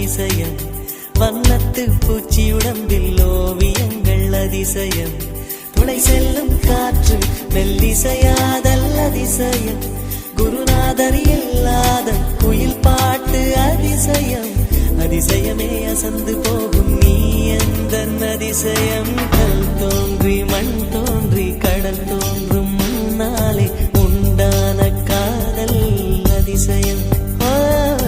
அதிசயம் வண்ணத்து பூச்சி உடம்பில் ஓவியங்கள் அதிசயம் துளை செல்லும் காற்று மெல்லிசையாதல் அதிசயம் குருநாதர் இல்லாத குயில் பாட்டு அதிசயம் அதிசயமே அசந்து போகும் நீ எந்த அதிசயம் கல் தோன்று